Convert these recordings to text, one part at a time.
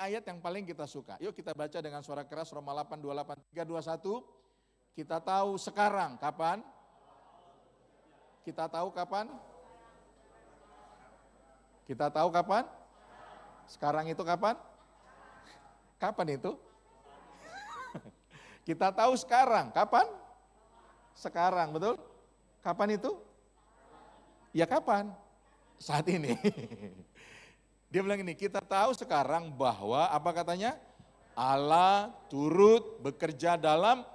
ayat yang paling kita suka. Yuk kita baca dengan suara keras Roma 8, 28, 3, 2, 1. Kita tahu sekarang, kapan? Kita tahu kapan? Kita tahu kapan? Sekarang itu kapan? Kapan itu? Kita tahu sekarang, kapan? Sekarang, betul? Kapan itu? Ya kapan? Saat ini. Dia bilang ini, kita tahu sekarang bahwa, apa katanya? Allah turut bekerja dalam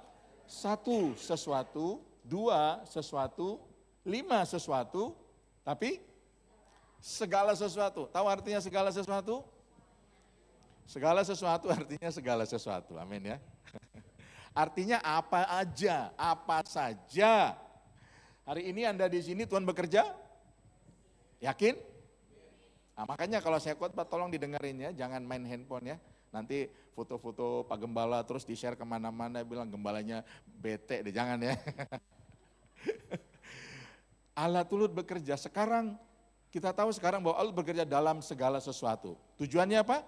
satu sesuatu, dua sesuatu, lima sesuatu, tapi segala sesuatu. Tahu artinya segala sesuatu? Segala sesuatu artinya segala sesuatu, amin ya. Artinya apa aja, apa saja. Hari ini Anda di sini Tuhan bekerja? Yakin? Nah, makanya kalau saya khotbah tolong didengerin ya, jangan main handphone ya. Nanti foto-foto Pak Gembala terus di-share kemana-mana, bilang gembalanya bete deh, jangan ya. Allah turut bekerja, sekarang kita tahu sekarang bahwa Allah bekerja dalam segala sesuatu. Tujuannya apa?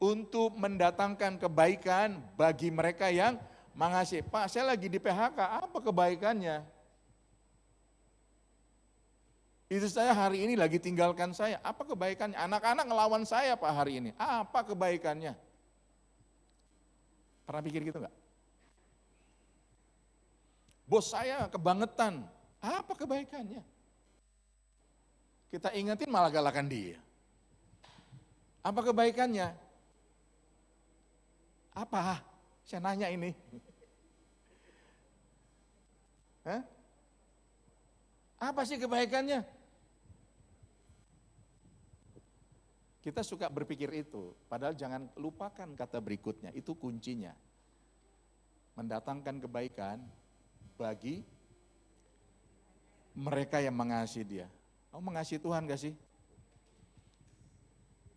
Untuk mendatangkan kebaikan bagi mereka yang mengasihi. Pak, saya lagi di PHK, apa kebaikannya? Istri saya hari ini lagi tinggalkan saya, apa kebaikannya? Anak-anak ngelawan saya Pak hari ini, apa kebaikannya? Pernah pikir gitu enggak? Bos saya kebangetan, apa kebaikannya? Kita ingetin malah galakan dia. Apa kebaikannya? Apa? Saya nanya ini. Hah? Apa sih kebaikannya? Kita suka berpikir itu, padahal jangan lupakan kata berikutnya, itu kuncinya. Mendatangkan kebaikan bagi mereka yang mengasihi dia. Kamu mengasihi Tuhan gak sih?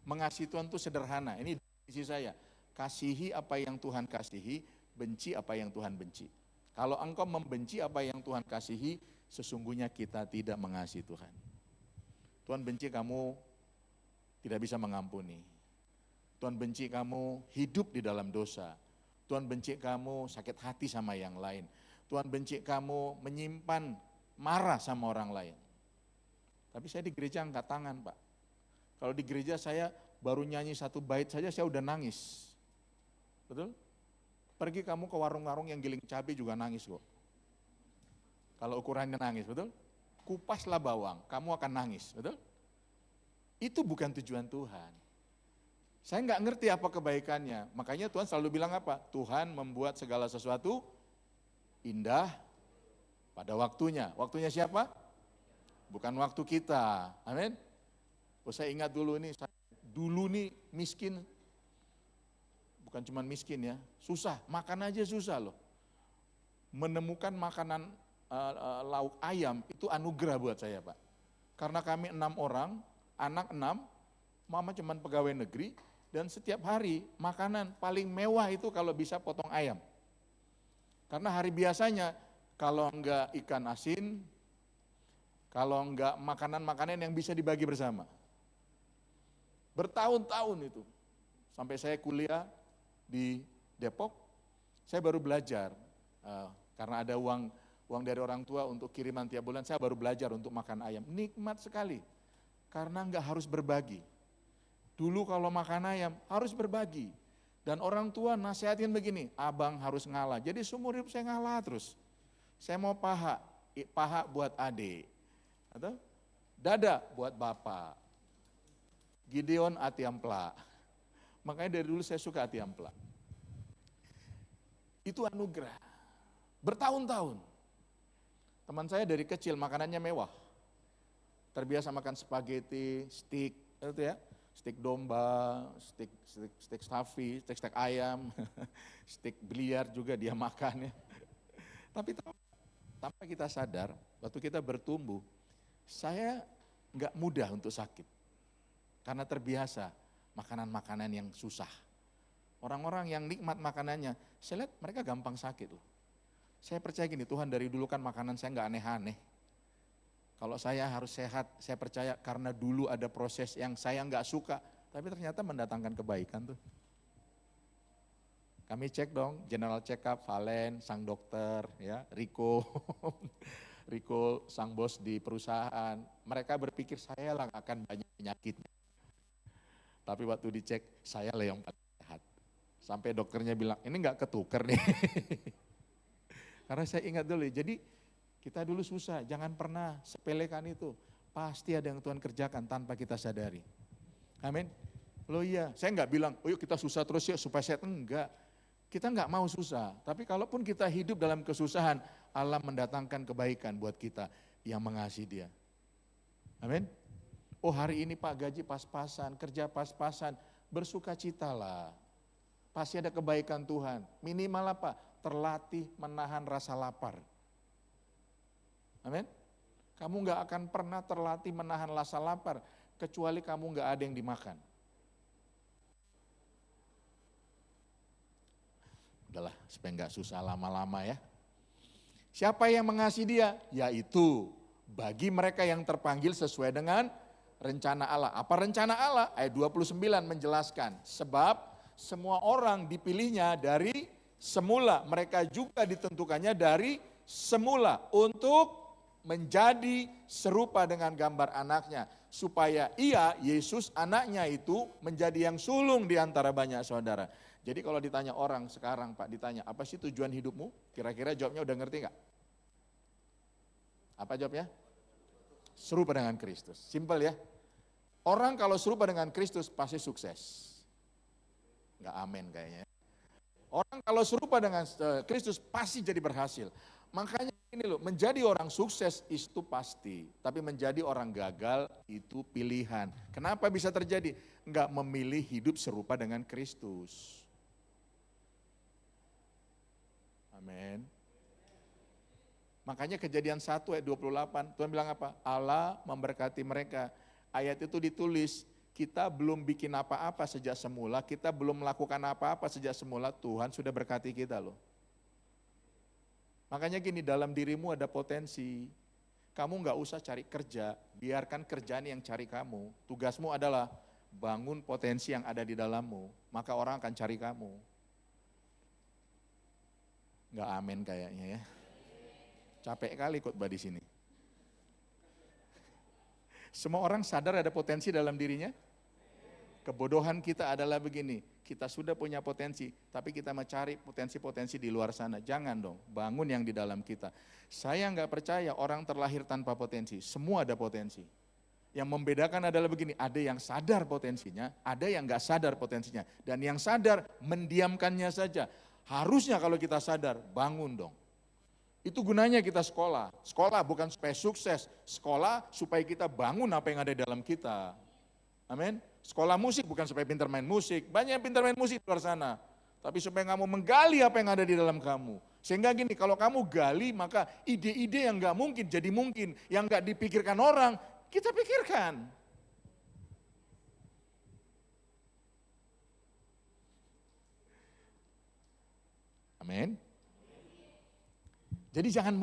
Mengasihi Tuhan itu sederhana, ini definisi saya. Kasihi apa yang Tuhan kasihi, benci apa yang Tuhan benci. Kalau engkau membenci apa yang Tuhan kasihi, sesungguhnya kita tidak mengasihi Tuhan. Tuhan benci kamu tidak bisa mengampuni. Tuhan benci kamu hidup di dalam dosa. Tuhan benci kamu sakit hati sama yang lain. Tuhan benci kamu menyimpan marah sama orang lain. Tapi saya di gereja angkat tangan Pak. Kalau di gereja saya baru nyanyi satu bait saja saya udah nangis. Betul? Pergi kamu ke warung-warung yang giling cabai juga nangis kok. Kalau ukurannya nangis, betul? Kupaslah bawang, kamu akan nangis, betul? Itu bukan tujuan Tuhan. Saya nggak ngerti apa kebaikannya, makanya Tuhan selalu bilang apa? Tuhan membuat segala sesuatu indah pada waktunya. Waktunya siapa? Bukan waktu kita, amin? Saya ingat dulu nih miskin, bukan cuma miskin ya, susah, makan aja susah loh. Menemukan makanan lauk ayam itu anugerah buat saya Pak. Karena kami 6 orang, anak 6, mama cuman pegawai negeri, dan setiap hari makanan paling mewah itu kalau bisa potong ayam. Karena hari biasanya kalau enggak ikan asin, kalau enggak makanan-makanan yang bisa dibagi bersama. Bertahun-tahun itu, sampai saya kuliah di Depok, saya baru belajar, karena ada uang dari orang tua untuk kiriman tiap bulan, saya baru belajar untuk makan ayam. Nikmat sekali. Karena enggak harus berbagi. Dulu kalau makan ayam harus berbagi. Dan orang tua nasihatin begini, abang harus ngalah. Jadi seumur hidup saya ngalah terus. Saya mau paha buat adik. Atau dada buat bapak. Gideon ati ampla. Makanya dari dulu saya suka ati ampla. Itu anugerah. Bertahun-tahun. Teman saya dari kecil makanannya mewah. Terbiasa makan spaghetti, steak, itu ya, steak domba, steak sapi, steak ayam, steak biliar juga dia makan ya. Tapi tanpa kita sadar, waktu kita bertumbuh, saya nggak mudah untuk sakit. Karena terbiasa makanan-makanan yang susah. Orang-orang yang nikmat makanannya, saya lihat mereka gampang sakit loh. Saya percaya gini, Tuhan dari dulu kan makanan saya nggak aneh-aneh. Kalau saya harus sehat, saya percaya karena dulu ada proses yang saya nggak suka, tapi ternyata mendatangkan kebaikan tuh. Kami cek dong, general check up, Valen, sang dokter, ya, Riko, Riko, sang bos di perusahaan. Mereka berpikir saya lah akan banyak penyakitnya. Tapi waktu dicek, saya lah yang paling sehat. Sampai dokternya bilang, ini enggak ketuker nih. Karena saya ingat dulu, jadi kita dulu susah, jangan pernah sepelekan itu. Pasti ada yang Tuhan kerjakan tanpa kita sadari. Amin. Loh iya, saya enggak bilang, oh yuk kita susah terus ya supaya sehat. Enggak, kita enggak mau susah. Tapi kalaupun kita hidup dalam kesusahan, Allah mendatangkan kebaikan buat kita yang mengasihi Dia. Amin. Oh hari ini Pak gaji pas-pasan, kerja pas-pasan, bersukacitalah. Pasti ada kebaikan Tuhan. Minimal apa? Terlatih menahan rasa lapar. Amin. Kamu gak akan pernah terlatih menahan rasa lapar, kecuali kamu gak ada yang dimakan. Udahlah, supaya gak susah lama-lama ya. Siapa yang mengasihi Dia? Yaitu bagi mereka yang terpanggil sesuai dengan rencana Allah. Apa rencana Allah? Ayat 29 menjelaskan. Sebab semua orang dipilihnya dari semula. Mereka juga ditentukannya dari semula untuk menjadi serupa dengan gambar anaknya. Supaya ia, Yesus anaknya itu menjadi yang sulung di antara banyak saudara. Jadi kalau ditanya orang sekarang Pak, ditanya apa sih tujuan hidupmu? Kira-kira jawabnya udah ngerti gak? Apa jawabnya? Serupa dengan Kristus. Simpel ya. Orang kalau serupa dengan Kristus pasti sukses. Enggak amin kayaknya. Orang kalau serupa dengan Kristus pasti jadi berhasil. Makanya ini loh, menjadi orang sukses itu pasti. Tapi menjadi orang gagal itu pilihan. Kenapa bisa terjadi? Enggak memilih hidup serupa dengan Kristus. Amin. Makanya Kejadian 1 ayat 28, Tuhan bilang apa? Allah memberkati mereka. Ayat itu ditulis, kita belum bikin apa-apa sejak semula, kita belum melakukan apa-apa sejak semula, Tuhan sudah berkati kita loh. Makanya gini, dalam dirimu ada potensi. Kamu gak usah cari kerja, biarkan kerjaan yang cari kamu. Tugasmu adalah bangun potensi yang ada di dalammu, maka orang akan cari kamu. Gak amin kayaknya ya. Capek kali khotbah di sini. Semua orang sadar ada potensi dalam dirinya. Kebodohan kita adalah begini, kita sudah punya potensi, tapi kita mencari potensi-potensi di luar sana. Jangan dong, bangun yang di dalam kita. Saya nggak percaya orang terlahir tanpa potensi, semua ada potensi. Yang membedakan adalah begini, ada yang sadar potensinya, ada yang nggak sadar potensinya. Dan yang sadar mendiamkannya saja. Harusnya kalau kita sadar, bangun dong. Itu gunanya kita sekolah. Sekolah bukan supaya sukses, sekolah supaya kita bangun apa yang ada di dalam kita. Amin. Sekolah musik bukan supaya pintar main musik, banyak yang pintar main musik di luar sana. Tapi supaya kamu menggali apa yang ada di dalam kamu. Sehingga gini, kalau kamu gali maka ide-ide yang gak mungkin jadi mungkin, yang gak dipikirkan orang, kita pikirkan. Amin. Jadi jangan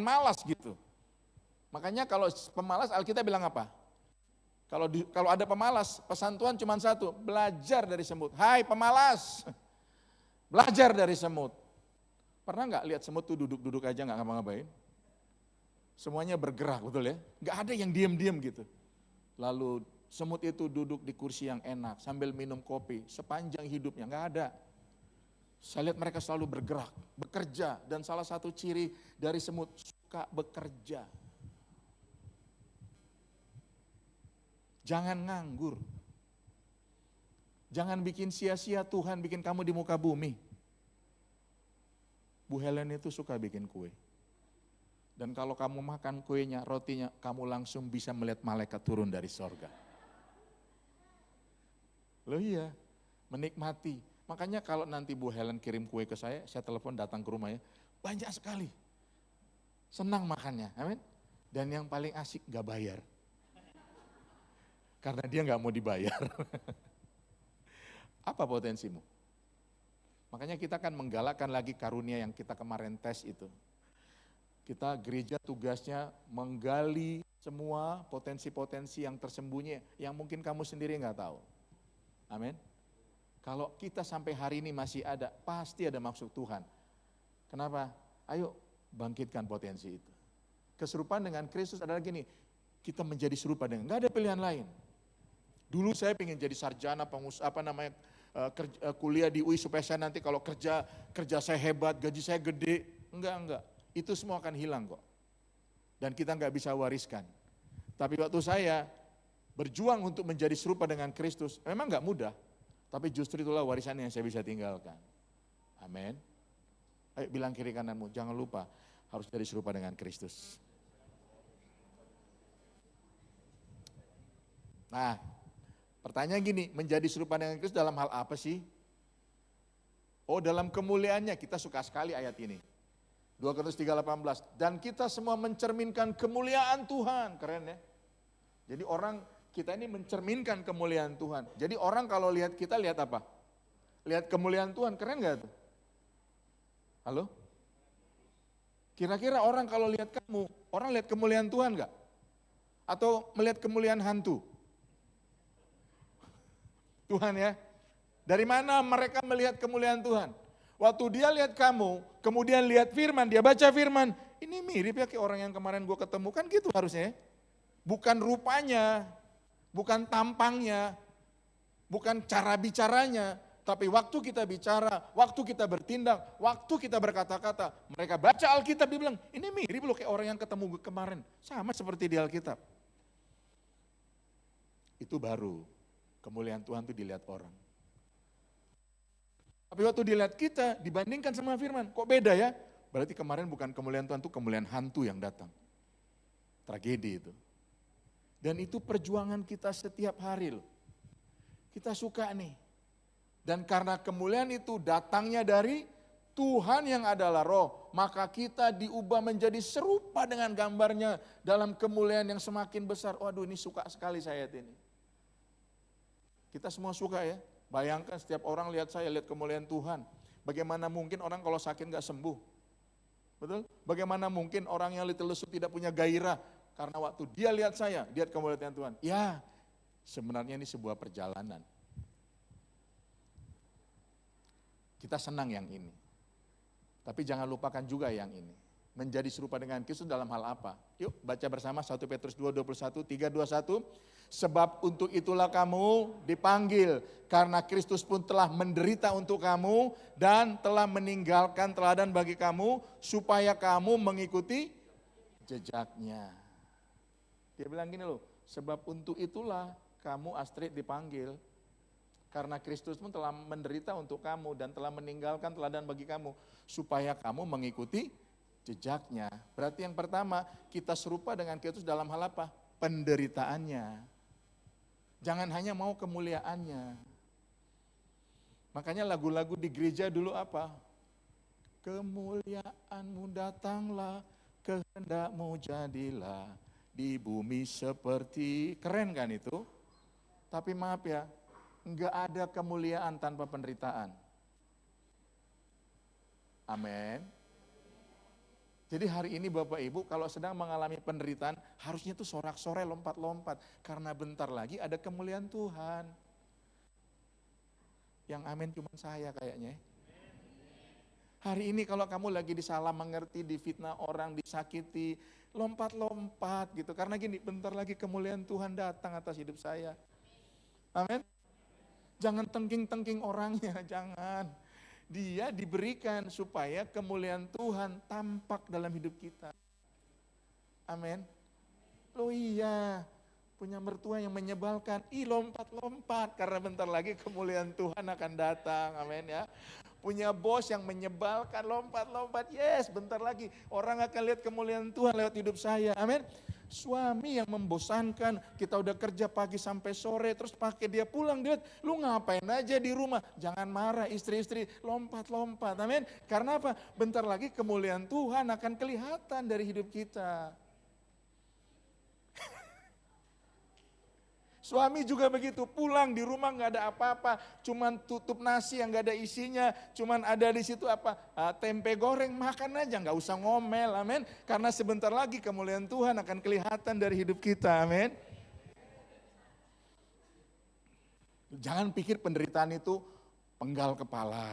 malas gitu. Makanya kalau pemalas Alkitab bilang apa? Kalau ada pemalas, pesan Tuhan cuma satu, belajar dari semut. Hai pemalas, belajar dari semut. Pernah nggak lihat semut tuh duduk-duduk aja nggak ngapa-ngapain? Semuanya bergerak, betul ya? Nggak ada yang diam-diam gitu. Lalu semut itu duduk di kursi yang enak sambil minum kopi sepanjang hidupnya, nggak ada. Saya lihat mereka selalu bergerak, bekerja, dan salah satu ciri dari semut suka bekerja. Jangan nganggur. Jangan bikin sia-sia Tuhan bikin kamu di muka bumi. Bu Helen itu suka bikin kue. Dan kalau kamu makan kuenya, rotinya, kamu langsung bisa melihat malaikat turun dari sorga. Loh iya, menikmati. Makanya kalau nanti Bu Helen kirim kue ke saya telepon datang ke rumahnya, banyak sekali. Senang makannya, amin. Dan yang paling asik gak bayar. Karena dia gak mau dibayar. Apa potensimu? Makanya kita akan menggalakkan lagi karunia yang kita kemarin tes itu. Kita gereja tugasnya menggali semua potensi-potensi yang tersembunyi, yang mungkin kamu sendiri gak tahu. Amin. Kalau kita sampai hari ini masih ada, pasti ada maksud Tuhan. Kenapa? Ayo bangkitkan potensi itu. Keserupaan dengan Kristus adalah gini, kita menjadi serupa dengan, nggak ada pilihan lain. Dulu saya pengen jadi sarjana, kuliah di UI supaya saya nanti kalau kerja saya hebat, gaji saya gede. Enggak. Itu semua akan hilang kok. Dan kita nggak bisa wariskan. Tapi waktu saya berjuang untuk menjadi serupa dengan Kristus, memang nggak mudah. Tapi justru itulah warisan yang saya bisa tinggalkan. Amin. Ayo bilang kiri kananmu, jangan lupa harus jadi serupa dengan Kristus. Nah, pertanyaan gini, menjadi serupa dengan Kristus dalam hal apa sih? Oh, dalam kemuliaannya, kita suka sekali ayat ini. 2 Korintus 3:18, dan kita semua mencerminkan kemuliaan Tuhan. Keren ya. Jadi kita ini mencerminkan kemuliaan Tuhan. Jadi orang kalau lihat kita, lihat apa? Lihat kemuliaan Tuhan, keren gak tuh? Halo? Kira-kira orang kalau lihat kamu, orang lihat kemuliaan Tuhan gak? Atau melihat kemuliaan hantu? Tuhan ya. Dari mana mereka melihat kemuliaan Tuhan? Waktu dia lihat kamu, kemudian lihat firman, dia baca firman, ini mirip ya kayak orang yang kemarin gue ketemu, kan gitu harusnya ya. Bukan rupanya, bukan tampangnya, bukan cara bicaranya, tapi waktu kita bicara, waktu kita bertindak, waktu kita berkata-kata, mereka baca Alkitab, dia bilang, ini mirip loh kayak orang yang ketemu kemarin, sama seperti di Alkitab. Itu baru, kemuliaan Tuhan itu dilihat orang. Tapi waktu dilihat kita, dibandingkan sama firman, kok beda ya? Berarti kemarin bukan kemuliaan Tuhan, itu kemuliaan hantu yang datang. Tragedi itu. Dan itu perjuangan kita setiap hari loh. Kita suka nih. Dan karena kemuliaan itu datangnya dari Tuhan yang adalah roh, maka kita diubah menjadi serupa dengan gambarnya dalam kemuliaan yang semakin besar. Waduh, ini suka sekali saya ini. Kita semua suka ya. Bayangkan setiap orang lihat saya, lihat kemuliaan Tuhan. Bagaimana mungkin orang kalau sakit gak sembuh? Betul? Bagaimana mungkin orang yang little lesu tidak punya gairah? Karena waktu dia lihat saya, lihat kemuliaan Tuhan. Ya, sebenarnya ini sebuah perjalanan. Kita senang yang ini. Tapi jangan lupakan juga yang ini. Menjadi serupa dengan Kristus dalam hal apa? Yuk baca bersama 1 Petrus 2:21, 3:21. Sebab untuk itulah kamu dipanggil, karena Kristus pun telah menderita untuk kamu dan telah meninggalkan teladan bagi kamu, supaya kamu mengikuti jejaknya. Dia bilang gini loh, sebab untuk itulah kamu Astrid dipanggil, karena Kristus pun telah menderita untuk kamu dan telah meninggalkan teladan bagi kamu, supaya kamu mengikuti jejaknya. Berarti yang pertama, kita serupa dengan Kristus dalam hal apa? Penderitaannya. Jangan hanya mau kemuliaannya. Makanya lagu-lagu di gereja dulu apa? Kemuliaanmu datanglah, kehendakmu jadilah di bumi seperti, keren kan itu? Tapi maaf ya, enggak ada kemuliaan tanpa penderitaan. Amin. Jadi hari ini Bapak Ibu kalau sedang mengalami penderitaan, harusnya tuh sorak-sorai, lompat-lompat. Karena bentar lagi ada kemuliaan Tuhan. Yang amin cuma saya kayaknya. Hari ini kalau kamu lagi disalah mengerti, difitnah orang, disakiti, lompat-lompat gitu. Karena gini, bentar lagi kemuliaan Tuhan datang atas hidup saya. Amin. Jangan tengking-tengking orangnya, jangan. Dia diberikan supaya kemuliaan Tuhan tampak dalam hidup kita. Amin. Loh iya, punya mertua yang menyebalkan, lompat-lompat karena bentar lagi kemuliaan Tuhan akan datang. Amin ya. Punya bos yang menyebalkan, lompat-lompat, yes bentar lagi orang akan lihat kemuliaan Tuhan lewat hidup saya. Amin. Suami yang membosankan, kita udah kerja pagi sampai sore, terus pakai dia pulang, dia, lu ngapain aja di rumah? Jangan marah istri-istri, lompat-lompat, amin. Karena apa? Bentar lagi kemuliaan Tuhan akan kelihatan dari hidup kita. Suami juga begitu, pulang di rumah nggak ada apa-apa, cuman tutup nasi yang nggak ada isinya, cuman ada di situ apa, tempe goreng, makan aja, nggak usah ngomel, amin. Karena sebentar lagi kemuliaan Tuhan akan kelihatan dari hidup kita, amin. Jangan pikir penderitaan itu penggal kepala.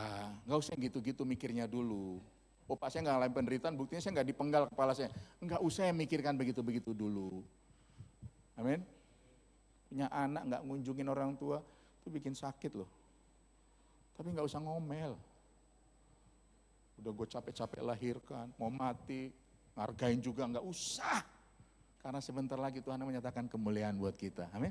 Nggak usah gitu-gitu mikirnya dulu. Oh Pak, saya nggak ngalamin penderitaan, buktinya saya nggak dipenggal kepala saya. Nggak usah mikirkan begitu-begitu dulu. Amin. Punya anak nggak ngunjungin orang tua, itu bikin sakit loh. Tapi nggak usah ngomel. Udah gue capek-capek lahirkan, mau mati, ngargain juga nggak usah. Karena sebentar lagi Tuhan menyatakan kemuliaan buat kita. Amin.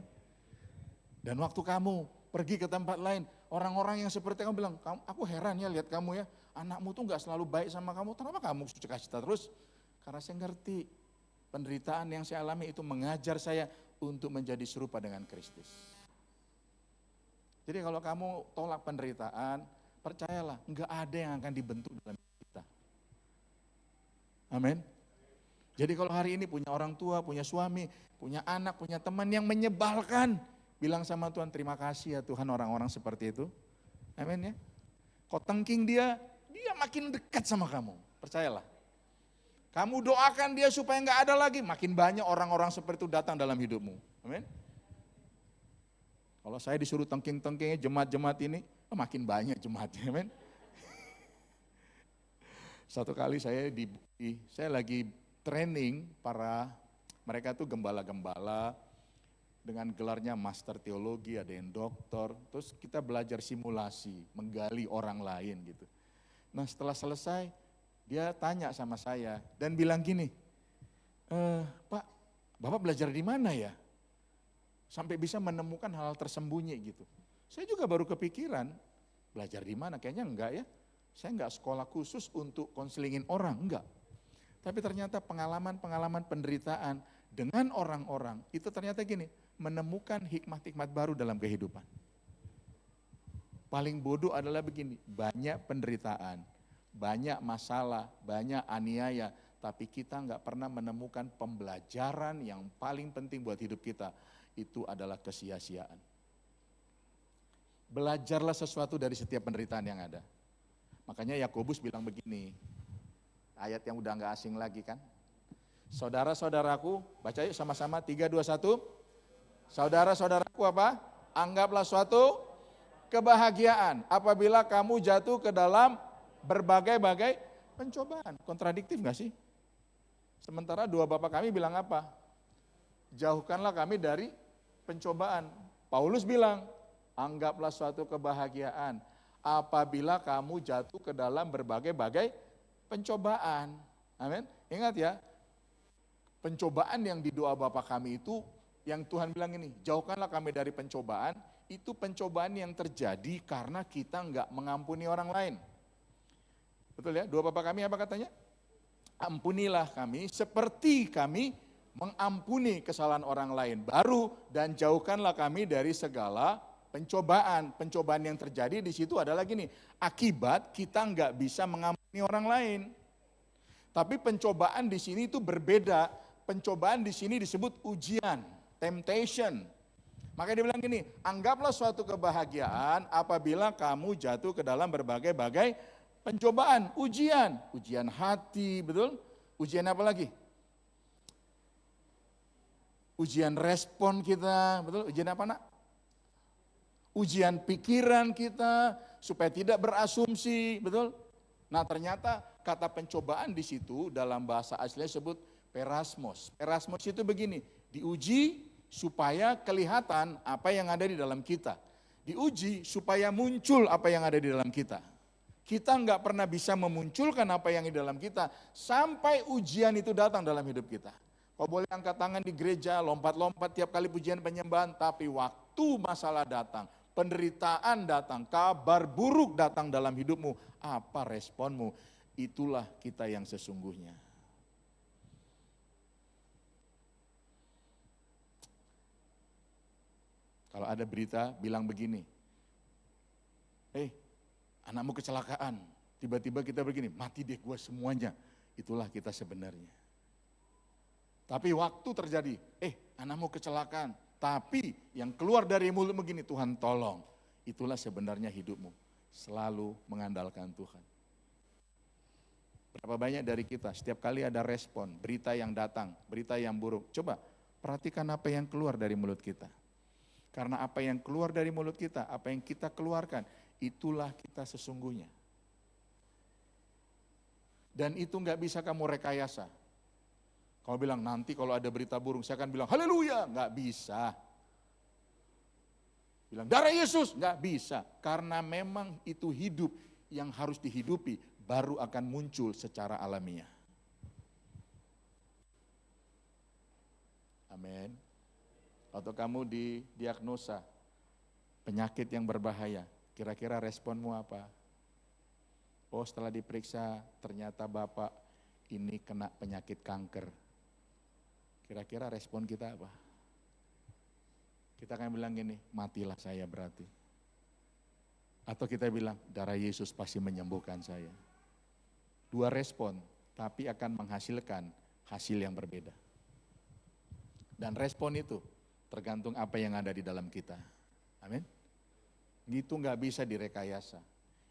Dan waktu kamu pergi ke tempat lain, orang-orang yang seperti kamu bilang, aku heran ya lihat kamu ya, anakmu tuh gak selalu baik sama kamu, kenapa kamu suka cita terus? Karena saya ngerti, penderitaan yang saya alami itu mengajar saya untuk menjadi serupa dengan Kristus. Jadi kalau kamu tolak penderitaan, percayalah, gak ada yang akan dibentuk dalam kita. Amin. Jadi kalau hari ini punya orang tua, punya suami, punya anak, punya teman yang menyebalkan, bilang sama Tuhan, terima kasih ya Tuhan orang-orang seperti itu. Amin ya. Kau tengking dia makin dekat sama kamu. Percayalah. Kamu doakan dia supaya nggak ada lagi, makin banyak orang-orang seperti itu datang dalam hidupmu. Amin. Kalau saya disuruh tengking-tengkingnya jemaat-jemaat ini, makin banyak jemaatnya. Amin. Satu kali saya lagi training mereka tuh gembala-gembala, dengan gelarnya master teologi, ada yang doktor, terus kita belajar simulasi, menggali orang lain gitu. Nah setelah selesai, dia tanya sama saya dan bilang gini, Pak, Bapak belajar di mana ya? Sampai bisa menemukan hal tersembunyi gitu. Saya juga baru kepikiran, belajar di mana? Kayaknya enggak ya. Saya enggak sekolah khusus untuk konselingin orang, enggak. Tapi ternyata pengalaman-pengalaman penderitaan dengan orang-orang, itu ternyata gini, menemukan hikmat-hikmat baru dalam kehidupan. Paling bodoh adalah begini, banyak penderitaan, banyak masalah, banyak aniaya, tapi kita nggak pernah menemukan pembelajaran yang paling penting buat hidup kita, itu adalah kesia-siaan. Belajarlah sesuatu dari setiap penderitaan yang ada. Makanya Yakobus bilang begini, ayat yang udah nggak asing lagi kan. Saudara-saudaraku, baca yuk sama-sama, 3, 2, 1. Saudara-saudaraku apa? Anggaplah suatu kebahagiaan apabila kamu jatuh ke dalam berbagai-bagai pencobaan. Kontradiktif gak sih? Sementara dua bapak kami bilang apa? Jauhkanlah kami dari pencobaan. Paulus bilang, anggaplah suatu kebahagiaan apabila kamu jatuh ke dalam berbagai-bagai pencobaan. Amin. Ingat ya, pencobaan yang di doa bapak kami itu, yang Tuhan bilang ini, jauhkanlah kami dari pencobaan, itu pencobaan yang terjadi karena kita enggak mengampuni orang lain. Betul ya, doa bapak kami apa katanya? Ampunilah kami seperti kami mengampuni kesalahan orang lain. Baru, dan jauhkanlah kami dari segala pencobaan. Pencobaan yang terjadi di situ adalah gini, akibat kita enggak bisa mengampuni orang lain. Tapi pencobaan di sini itu berbeda. Pencobaan di sini disebut ujian. Temptation. Makanya dia bilang gini, anggaplah suatu kebahagiaan apabila kamu jatuh ke dalam berbagai-bagai pencobaan, ujian hati, betul? Ujian apa lagi? Ujian respon kita, betul? Ujian apa nak? Ujian pikiran kita supaya tidak berasumsi, betul? Nah ternyata kata pencobaan di situ dalam bahasa aslinya disebut perasmos. Perasmos itu begini, diuji supaya kelihatan apa yang ada di dalam kita. Diuji supaya muncul apa yang ada di dalam kita. Kita enggak pernah bisa memunculkan apa yang di dalam kita sampai ujian itu datang dalam hidup kita. Kau boleh angkat tangan di gereja, lompat-lompat tiap kali pujian penyembahan, tapi waktu masalah datang, penderitaan datang, kabar buruk datang dalam hidupmu, apa responmu? Itulah kita yang sesungguhnya. Kalau ada berita bilang begini, anakmu kecelakaan, tiba-tiba kita begini, mati deh gue semuanya. Itulah kita sebenarnya. Tapi waktu terjadi, anakmu kecelakaan, tapi yang keluar dari mulut begini, Tuhan tolong. Itulah sebenarnya hidupmu, selalu mengandalkan Tuhan. Berapa banyak dari kita, setiap kali ada respon, berita yang datang, berita yang buruk. Coba perhatikan apa yang keluar dari mulut kita. Karena apa yang keluar dari mulut kita, apa yang kita keluarkan, itulah kita sesungguhnya. Dan itu nggak bisa kamu rekayasa. Kamu bilang nanti kalau ada berita burung, saya akan bilang haleluya, nggak bisa. Bilang darah Yesus, nggak bisa. Karena memang itu hidup yang harus dihidupi, baru akan muncul secara alamiah. Amin. Atau kamu didiagnosa penyakit yang berbahaya, kira-kira responmu apa? Oh, setelah diperiksa ternyata Bapak ini kena penyakit kanker. Kira-kira respon kita apa? Kita akan bilang gini, matilah saya berarti. Atau kita bilang, darah Yesus pasti menyembuhkan saya. Dua respon, tapi akan menghasilkan hasil yang berbeda. Dan respon itu tergantung apa yang ada di dalam kita. Amin. Itu nggak bisa direkayasa.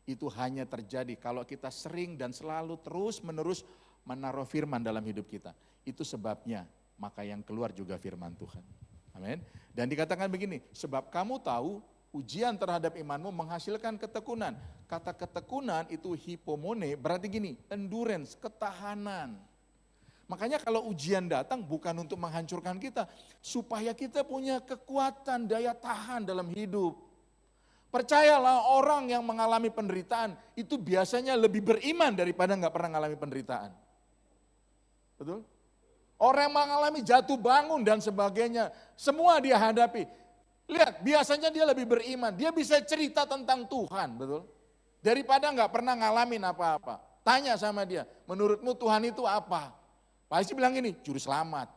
Itu hanya terjadi kalau kita sering dan selalu terus menerus menaruh firman dalam hidup kita. Itu sebabnya, maka yang keluar juga firman Tuhan. Amin. Dan dikatakan begini, sebab kamu tahu ujian terhadap imanmu menghasilkan ketekunan. Kata ketekunan itu hipomone, berarti gini, endurance, ketahanan. Makanya kalau ujian datang bukan untuk menghancurkan kita, supaya kita punya kekuatan, daya tahan dalam hidup. Percayalah, orang yang mengalami penderitaan itu biasanya lebih beriman daripada nggak pernah mengalami penderitaan. Betul? Orang yang mengalami jatuh bangun dan sebagainya, semua dia hadapi. Lihat, biasanya dia lebih beriman, dia bisa cerita tentang Tuhan, betul? Daripada nggak pernah ngalamin apa-apa. Tanya sama dia, menurutmu Tuhan itu apa? Pasti bilang gini, juru selamat.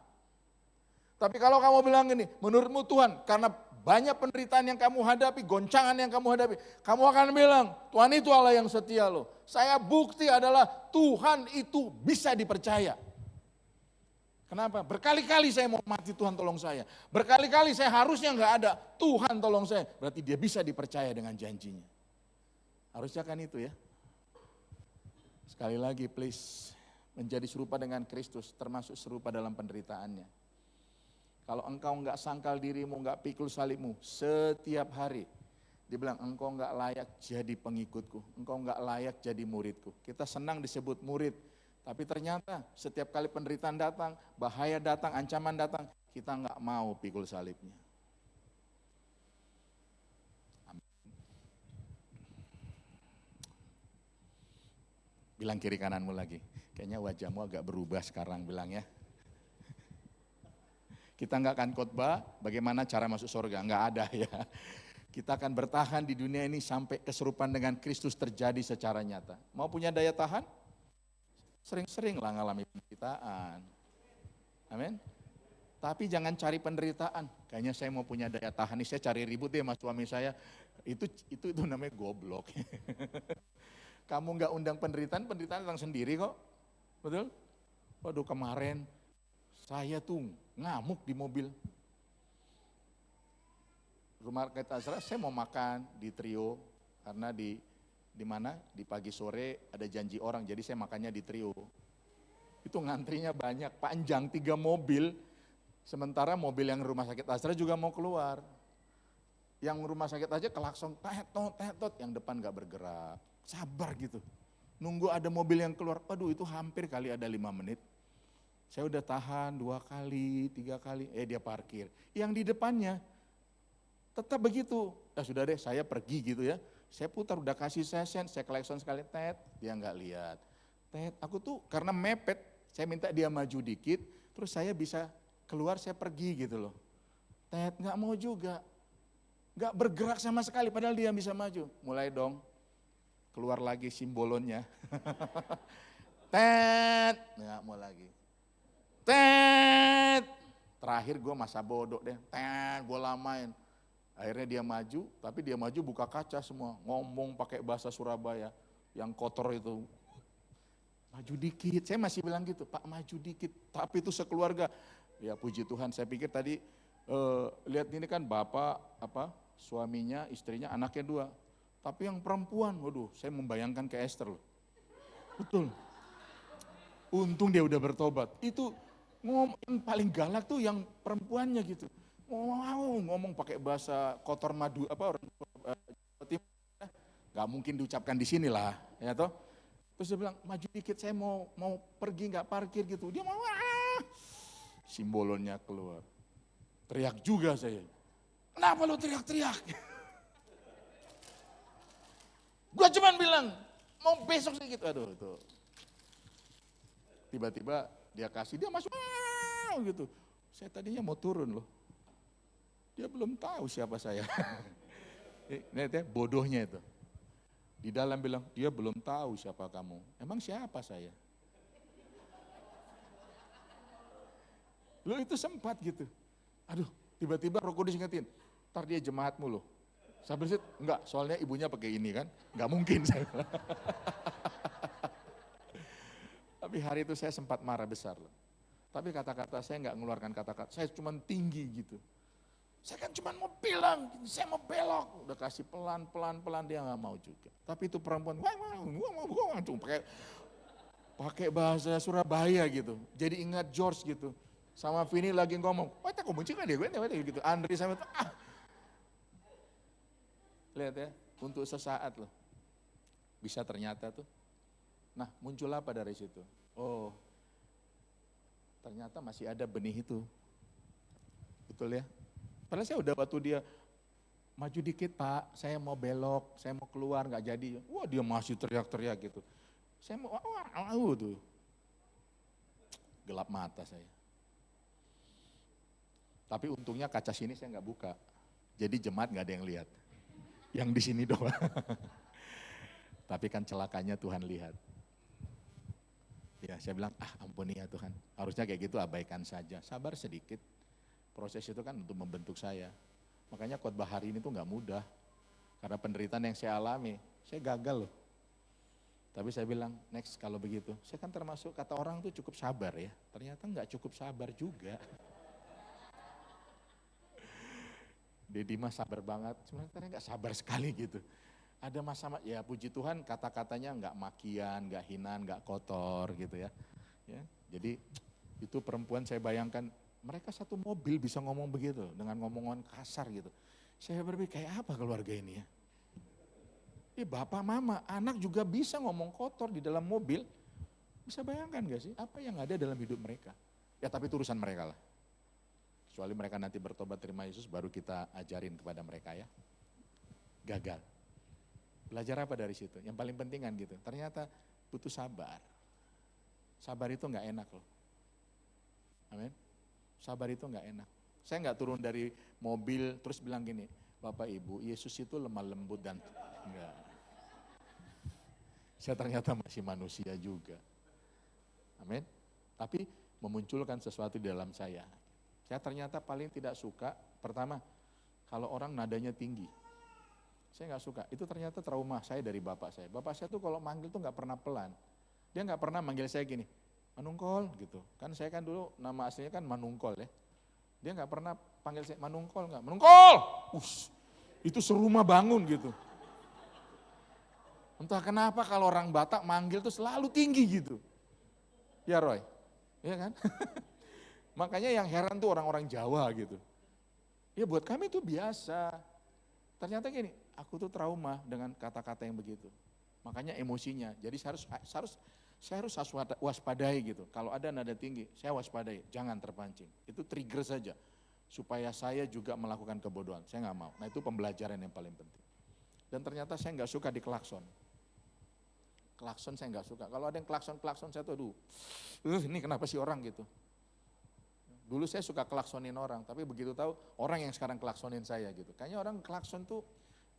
Tapi kalau kamu bilang gini, menurutmu Tuhan, karena banyak penderitaan yang kamu hadapi, goncangan yang kamu hadapi, kamu akan bilang, Tuhan itu Allah yang setia loh. Saya bukti adalah Tuhan itu bisa dipercaya. Kenapa? Berkali-kali saya mau mati, Tuhan tolong saya. Berkali-kali saya harusnya nggak ada, Tuhan tolong saya. Berarti dia bisa dipercaya dengan janjinya. Harusnya kan itu ya. Sekali lagi please, menjadi serupa dengan Kristus, termasuk serupa dalam penderitaannya. Kalau engkau nggak sangkal dirimu, nggak pikul salibmu, setiap hari, dia bilang engkau nggak layak jadi pengikutku, engkau nggak layak jadi muridku. Kita senang disebut murid, tapi ternyata setiap kali penderitaan datang, bahaya datang, ancaman datang, kita nggak mau pikul salibnya. Amin. Bilang kiri kananmu lagi, kayaknya wajahmu agak berubah sekarang, bilang ya. Kita nggak akan khotbah bagaimana cara masuk surga, nggak ada ya. Kita akan bertahan di dunia ini sampai keserupan dengan Kristus terjadi secara nyata. Mau punya daya tahan? Sering-seringlah ngalami penderitaan. Amin. Tapi jangan cari penderitaan. Kayaknya saya mau punya daya tahan nih, saya cari ribut deh sama suami saya. Itu namanya goblok. Kamu nggak undang penderitaan, penderitaan datang sendiri kok. Betul? Waduh, kemarin saya tuh ngamuk di mobil. Rumah sakit Azra, saya mau makan di Trio karena di mana? Di pagi sore ada janji orang, jadi saya makannya di Trio. Itu ngantrinya banyak, panjang 3 mobil. Sementara mobil yang rumah sakit Azra juga mau keluar. Yang rumah sakit aja kelakson, tetot, yang depan gak bergerak. Sabar gitu. Nunggu ada mobil yang keluar, aduh itu hampir kali ada 5 menit. Saya udah tahan 2 kali, 3 kali, dia parkir. Yang di depannya tetap begitu. Ya sudah deh, saya pergi gitu ya. Saya putar, udah kasih sesen, saya klakson sekali, dia nggak lihat. Aku tuh karena mepet, saya minta dia maju dikit, terus saya bisa keluar, saya pergi gitu loh. Nggak mau juga. Nggak bergerak sama sekali, padahal dia bisa maju. Mulai dong, keluar lagi simbolonnya. Nggak mau lagi. Terakhir gue masa bodoh deh, gue lamain. Akhirnya dia maju, tapi dia maju buka kaca semua, ngomong pakai bahasa Surabaya, yang kotor itu. Maju dikit, saya masih bilang gitu, Pak maju dikit, tapi itu sekeluarga. Ya puji Tuhan, saya pikir tadi, lihat ini kan bapak, suaminya, istrinya, anaknya 2. Tapi yang perempuan, waduh saya membayangkan ke Esther loh. Betul. Untung dia udah bertobat, itu yang paling galak tuh yang perempuannya gitu. Ngomong pakai bahasa kotor madu orang Timur. Gak mungkin diucapkan di sini lah, ya toh. Terus dia bilang, maju dikit saya mau pergi gak parkir gitu. Dia mau, simbolonnya keluar. Teriak juga saya. Kenapa lu teriak-teriak? Gua cuman bilang, mau besok sedikit. Aduh, tuh. Tiba-tiba dia kasih, dia masuk, gitu. Saya tadinya mau turun loh. Dia belum tahu siapa saya. Lihat ya, bodohnya itu. Di dalam bilang, dia belum tahu siapa kamu. Emang siapa saya? Lo itu sempat gitu. Aduh, tiba-tiba Roh Kudus ingetin, ntar dia jemaatmu loh. Saya bersit, enggak, soalnya ibunya pakai ini kan. Enggak mungkin saya. Tapi hari itu saya sempat marah besar loh. Tapi kata-kata saya enggak mengeluarkan kata-kata, saya cuma tinggi gitu. Saya kan cuma mau bilang, saya mau belok. Udah kasih pelan-pelan dia nggak mau juga. Tapi itu perempuan, gua mau pakai bahasa Surabaya gitu. Jadi ingat George gitu. Sama Vini lagi ngomong, wah tak kunci kan dia, gitu. Andri sama itu, Lihat ya, untuk sesaat loh. Bisa ternyata tuh. Nah muncul apa dari situ? Oh, ternyata masih ada benih itu. Betul ya? Padahal saya udah waktu dia maju dikit Pak, saya mau belok, saya mau keluar nggak jadi. Wah dia masih teriak-teriak gitu. Saya mau, tuh. Gelap mata saya. Tapi untungnya kaca sini saya nggak buka. Jadi jemaat nggak ada yang lihat. Yang di sini doang. Tapi kan celakanya Tuhan lihat. Ya saya bilang, ampuni ya Tuhan. Harusnya kayak gitu abaikan saja. Sabar sedikit. Proses itu kan untuk membentuk saya. Makanya khotbah hari ini tuh gak mudah. Karena penderitaan yang saya alami, saya gagal loh. Tapi saya bilang, next kalau begitu. Saya kan termasuk kata orang tuh cukup sabar ya. Ternyata gak cukup sabar juga. Dedi mah sabar banget, sebenarnya gak sabar sekali gitu. Ada masa, ya puji Tuhan kata-katanya gak makian, gak hinaan, gak kotor gitu ya. Jadi itu perempuan saya bayangkan, mereka satu mobil bisa ngomong begitu, dengan ngomongan kasar gitu. Saya berpikir kayak apa keluarga ini ya. Bapak, mama, anak juga bisa ngomong kotor di dalam mobil. Bisa bayangkan gak sih apa yang ada dalam hidup mereka. Ya tapi itu urusan mereka lah. Kecuali mereka nanti bertobat terima Yesus baru kita ajarin kepada mereka ya. Gagal. Belajar apa dari situ? Yang paling penting kan gitu. Ternyata butuh sabar. Sabar itu gak enak loh. Amin. Sabar itu enggak enak. Saya enggak turun dari mobil terus bilang gini, Bapak Ibu, Yesus itu lemah lembut dan enggak. Saya ternyata masih manusia juga. Amin. Tapi memunculkan sesuatu di dalam saya. Saya ternyata paling tidak suka, pertama, kalau orang nadanya tinggi. Saya enggak suka, itu ternyata trauma saya dari bapak saya. Bapak saya tuh kalau manggil tuh enggak pernah pelan. Dia enggak pernah manggil saya gini, Manungkol gitu, kan saya kan dulu nama aslinya kan Manungkol ya. Dia nggak pernah panggil saya Manungkol nggak, Manungkol, itu serumah bangun gitu. Entah kenapa kalau orang Batak manggil tuh selalu tinggi gitu. Ya Roy, ya kan? Makanya yang heran tuh orang-orang Jawa gitu. Ya buat kami itu biasa. Ternyata gini, aku tuh trauma dengan kata-kata yang begitu. Makanya emosinya, jadi saya harus waspadai gitu. Kalau ada nada tinggi, saya waspadai, jangan terpancing. Itu trigger saja, supaya saya juga melakukan kebodohan. Saya nggak mau. Nah itu pembelajaran yang paling penting. Dan ternyata saya nggak suka di klakson. Klakson saya nggak suka. Kalau ada yang klakson saya tuh, ini kenapa sih orang gitu. Dulu saya suka klaksonin orang, tapi begitu tahu orang yang sekarang klaksonin saya gitu. Kayaknya orang klakson tuh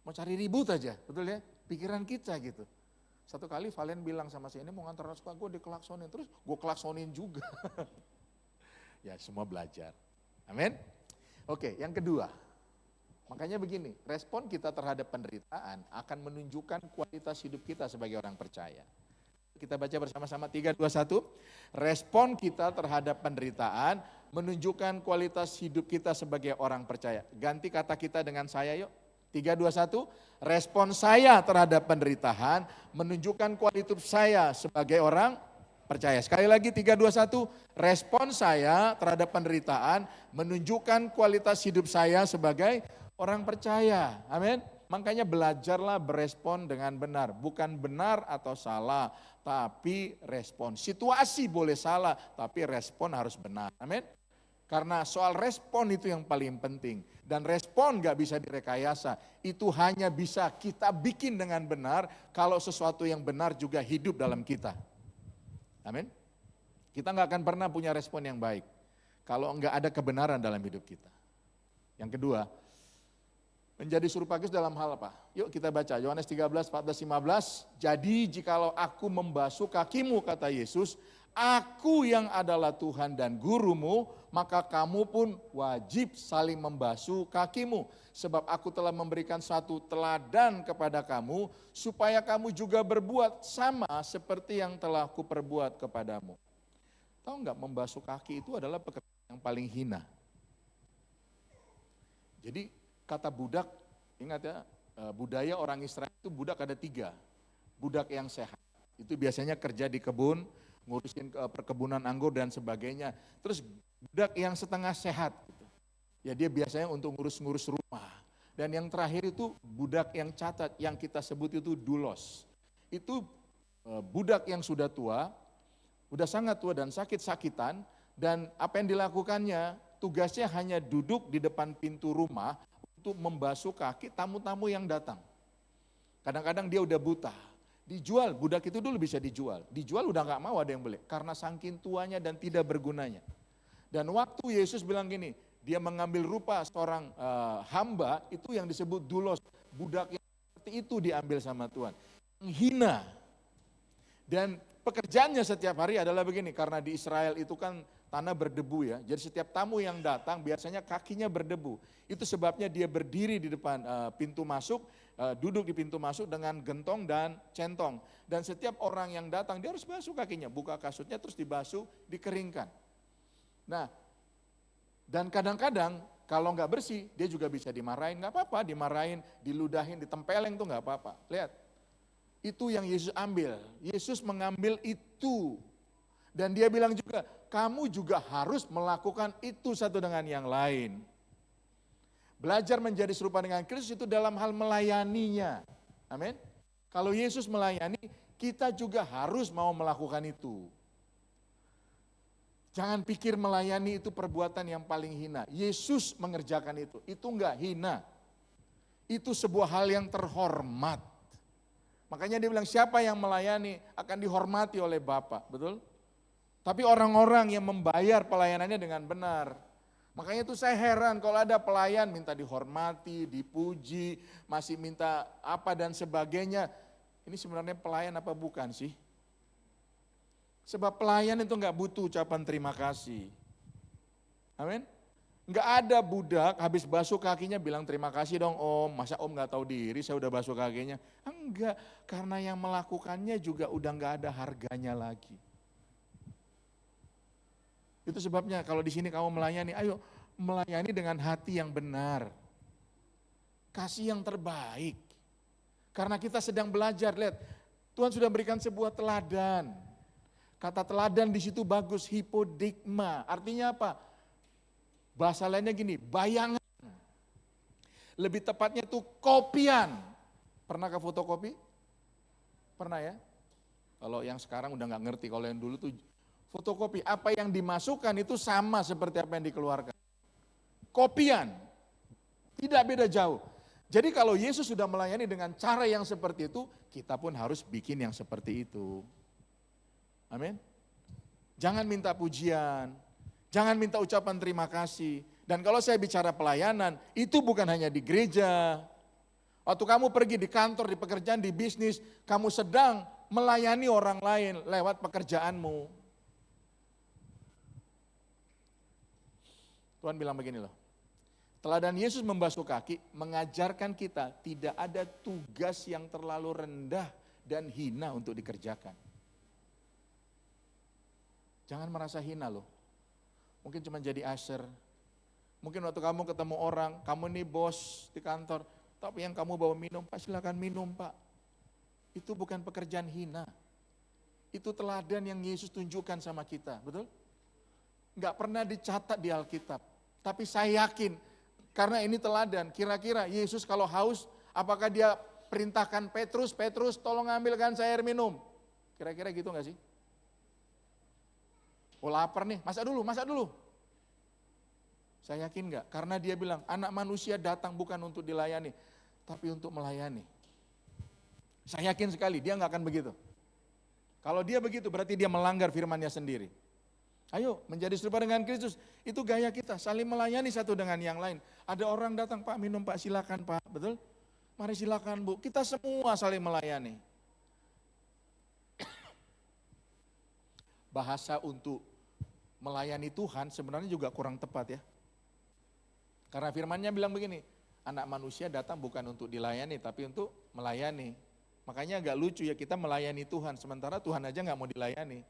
mau cari ribut aja, betul ya? Pikiran kita gitu. Satu kali Valen bilang sama saya, ini mau ngantar suka gue diklaksonin, terus gue klaksonin juga. Ya semua belajar, amin. Oke, yang kedua, makanya begini, respon kita terhadap penderitaan akan menunjukkan kualitas hidup kita sebagai orang percaya. Kita baca bersama-sama 3, 2, 1. Respon kita terhadap penderitaan menunjukkan kualitas hidup kita sebagai orang percaya. Ganti kata kita dengan saya yuk. 3, 2, 1. Respon saya terhadap penderitaan menunjukkan kualitas saya sebagai orang percaya. Sekali lagi 3, 2, 1. Respon saya terhadap penderitaan menunjukkan kualitas hidup saya sebagai orang percaya. Amin. Makanya belajarlah berespon dengan benar. Bukan benar atau salah, tapi respon. Situasi boleh salah, tapi respon harus benar. Amin. Karena soal respon itu yang paling penting. Dan respon gak bisa direkayasa. Itu hanya bisa kita bikin dengan benar kalau sesuatu yang benar juga hidup dalam kita. Amin. Kita gak akan pernah punya respon yang baik kalau enggak ada kebenaran dalam hidup kita. Yang kedua, menjadi serupa Kristus dalam hal apa? Yuk kita baca Yohanes 13, 14, 15. Jadi jikalau aku membasuh kakimu, kata Yesus, aku yang adalah Tuhan dan gurumu, maka kamu pun wajib saling membasuh kakimu. Sebab aku telah memberikan satu teladan kepada kamu, supaya kamu juga berbuat sama seperti yang telah kuperbuat kepadamu. Tahu enggak, membasuh kaki itu adalah pekerjaan yang paling hina. Jadi kata budak, ingat ya, budaya orang Israel itu budak ada 3. Budak yang sehat, itu biasanya kerja di kebun, ngurusin perkebunan anggur dan sebagainya. Terus budak yang setengah sehat, gitu. Ya dia biasanya untuk ngurus-ngurus rumah. Dan yang terakhir itu budak yang cacat, yang kita sebut itu dulos. Itu budak yang sudah tua, udah sangat tua dan sakit-sakitan, dan apa yang dilakukannya, tugasnya hanya duduk di depan pintu rumah untuk membasuh kaki tamu-tamu yang datang. Kadang-kadang dia udah buta. Dijual, budak itu dulu bisa dijual. Dijual udah gak mau ada yang beli, karena saking tuanya dan tidak bergunanya. Dan waktu Yesus bilang gini, dia mengambil rupa seorang hamba, itu yang disebut dulos. Budak yang seperti itu diambil sama Tuhan. Menghina. Dan pekerjaannya setiap hari adalah begini, karena di Israel itu kan tanah berdebu ya. Jadi setiap tamu yang datang biasanya kakinya berdebu. Itu sebabnya dia berdiri di depan pintu masuk, duduk di pintu masuk dengan gentong dan centong. Dan setiap orang yang datang dia harus basuh kakinya, buka kasutnya terus dibasuh, dikeringkan. Nah, dan kadang-kadang kalau nggak bersih dia juga bisa dimarahin, nggak apa-apa, dimarahin, diludahin, ditempeleng tuh nggak apa-apa. Lihat, itu yang Yesus ambil. Yesus mengambil itu. Dan dia bilang juga, kamu juga harus melakukan itu satu dengan yang lain. Belajar menjadi serupa dengan Kristus itu dalam hal melayaninya. Amin. Kalau Yesus melayani, kita juga harus mau melakukan itu. Jangan pikir melayani itu perbuatan yang paling hina. Yesus mengerjakan itu enggak hina. Itu sebuah hal yang terhormat. Makanya dia bilang siapa yang melayani akan dihormati oleh Bapa, betul? Tapi orang-orang yang membayar pelayanannya dengan benar. Makanya itu saya heran kalau ada pelayan minta dihormati, dipuji, masih minta apa dan sebagainya. Ini sebenarnya pelayan apa bukan sih? Sebab pelayan itu enggak butuh ucapan terima kasih. Amin. Enggak ada budak habis basuh kakinya bilang terima kasih dong om, masa om enggak tahu diri saya udah basuh kakinya. Enggak, karena yang melakukannya juga udah enggak ada harganya lagi. Itu sebabnya kalau di sini kamu melayani, ayo melayani dengan hati yang benar. Kasih yang terbaik. Karena kita sedang belajar, lihat, Tuhan sudah berikan sebuah teladan. Kata teladan di situ bagus, hipodigma. Artinya apa? Bahasa lainnya gini, bayangan. Lebih tepatnya itu kopian. Pernah ke fotokopi? Pernah ya? Kalau yang sekarang udah gak ngerti, kalau yang dulu tuh fotokopi, apa yang dimasukkan itu sama seperti apa yang dikeluarkan. Kopian, tidak beda jauh. Jadi kalau Yesus sudah melayani dengan cara yang seperti itu, kita pun harus bikin yang seperti itu. Amin. Jangan minta pujian, jangan minta ucapan terima kasih. Dan kalau saya bicara pelayanan, itu bukan hanya di gereja. Waktu kamu pergi di kantor, di pekerjaan, di bisnis, kamu sedang melayani orang lain lewat pekerjaanmu. Tuhan bilang begini loh, teladan Yesus membasuh kaki mengajarkan kita tidak ada tugas yang terlalu rendah dan hina untuk dikerjakan. Jangan merasa hina loh, mungkin cuma jadi usher, mungkin waktu kamu ketemu orang, kamu nih bos di kantor, tapi yang kamu bawa minum, Pak silakan minum Pak. Itu bukan pekerjaan hina, itu teladan yang Yesus tunjukkan sama kita, betul? Enggak pernah dicatat di Alkitab. Tapi saya yakin, karena ini teladan, kira-kira Yesus kalau haus, Apakah dia perintahkan Petrus, Petrus tolong ambilkan saya air minum. Kira-kira gitu gak sih? Oh lapar nih, masak dulu. Saya yakin enggak? Karena dia bilang, anak manusia datang bukan untuk dilayani, tapi untuk melayani. Saya yakin sekali, dia enggak akan begitu. Kalau dia begitu, berarti dia melanggar firman-Nya sendiri. Ayo, menjadi serupa dengan Kristus, itu gaya kita, saling melayani satu dengan yang lain. Ada orang datang, Pak minum Pak, silakan Pak, betul? Mari silakan Bu, kita semua saling melayani. Bahasa untuk melayani Tuhan sebenarnya juga kurang tepat ya. Karena firman-Nya bilang begini, anak manusia datang bukan untuk dilayani tapi untuk melayani. Makanya agak lucu ya, kita melayani Tuhan sementara Tuhan aja gak mau dilayani.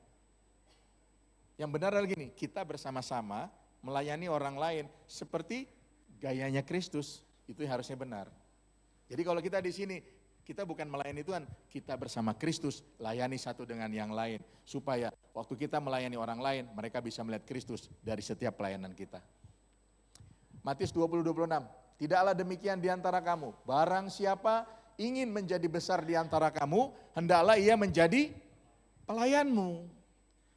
Yang benar adalah gini, kita bersama-sama melayani orang lain seperti gayanya Kristus, itu harusnya benar. Jadi kalau kita di sini, kita bukan melayani Tuhan, kita bersama Kristus layani satu dengan yang lain. Supaya waktu kita melayani orang lain, mereka bisa melihat Kristus dari setiap pelayanan kita. Matius 20:26, tidaklah demikian di antara kamu, barang siapa ingin menjadi besar di antara kamu, hendaklah ia menjadi pelayanmu.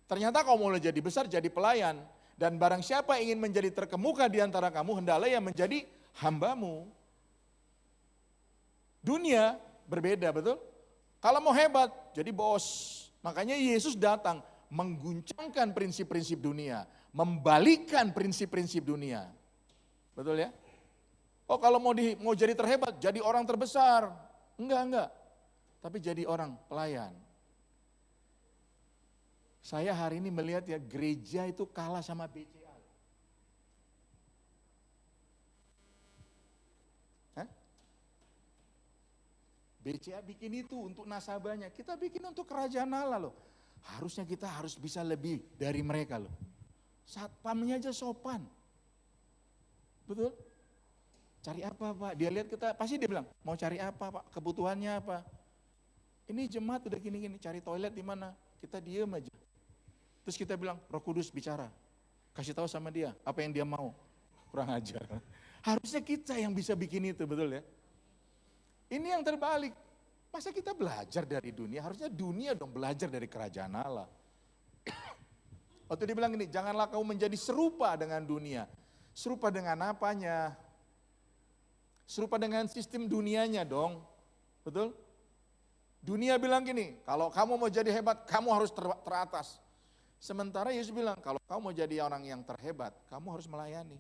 Ternyata kau mau jadi besar, jadi pelayan. Dan barang siapa ingin menjadi terkemuka di antara kamu, hendaklah ia menjadi hambamu. Dunia berbeda, betul? Kalau mau hebat, jadi bos. Makanya Yesus datang mengguncangkan prinsip-prinsip dunia, membalikkan prinsip-prinsip dunia. Betul ya? Oh kalau mau jadi terhebat, jadi orang terbesar. Enggak. Tapi jadi orang pelayan. Saya hari ini melihat ya gereja itu kalah sama BCA. BCA bikin itu untuk nasabahnya, kita bikin untuk kerajaan Allah loh. Harusnya kita harus bisa lebih dari mereka loh. Satpamnya aja sopan. Betul? Cari apa Pak? Dia lihat kita, pasti dia bilang, mau cari apa Pak? Kebutuhannya apa? Ini jemaat udah gini-gini, cari toilet di mana? Kita diem aja. Terus kita bilang, Roh Kudus bicara. Kasih tahu sama dia, apa yang dia mau. Kurang ajar. Harusnya kita yang bisa bikin itu, betul ya? Ini yang terbalik. Masa kita belajar dari dunia? Harusnya dunia dong belajar dari kerajaan Allah. Waktu dia bilang gini, janganlah kau menjadi serupa dengan dunia. Serupa dengan apanya? Serupa dengan sistem dunianya dong. Betul? Dunia bilang gini, kalau kamu mau jadi hebat, kamu harus teratas. Sementara Yesus bilang, kalau kamu mau jadi orang yang terhebat, kamu harus melayani.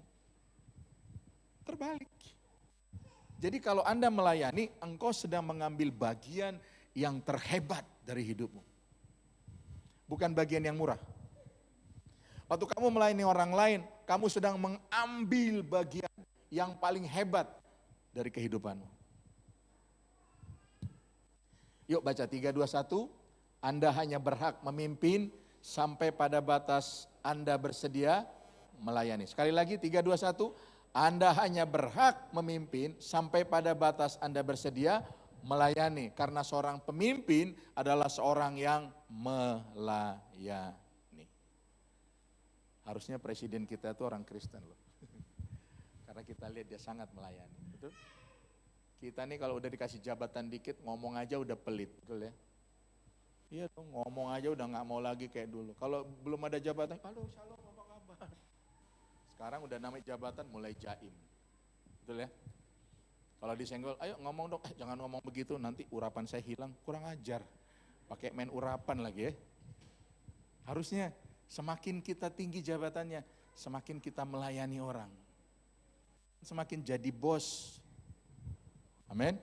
Terbalik. Jadi kalau Anda melayani, engkau sedang mengambil bagian yang terhebat dari hidupmu. Bukan bagian yang murah. Waktu kamu melayani orang lain, kamu sedang mengambil bagian yang paling hebat dari kehidupanmu. Yuk baca 3:21, Anda hanya berhak memimpin sampai pada batas Anda bersedia melayani. Sekali lagi 3:21, Anda hanya berhak memimpin sampai pada batas Anda bersedia melayani. Karena seorang pemimpin adalah seorang yang melayani. Harusnya presiden kita itu orang Kristen loh. Karena kita lihat dia sangat melayani. Betul? Kita nih kalau udah dikasih jabatan dikit ngomong aja udah pelit. Betul ya? Iya tuh ngomong aja udah gak mau lagi kayak dulu. Kalau belum ada jabatan, halo shalom apa kabar? Sekarang udah namanya jabatan mulai jaim. Betul ya? Kalau disenggol, ayo ngomong dong, jangan ngomong begitu nanti urapan saya hilang, kurang ajar. Pakai main urapan lagi ya. Harusnya semakin kita tinggi jabatannya, semakin kita melayani orang. Semakin jadi bos. Amin.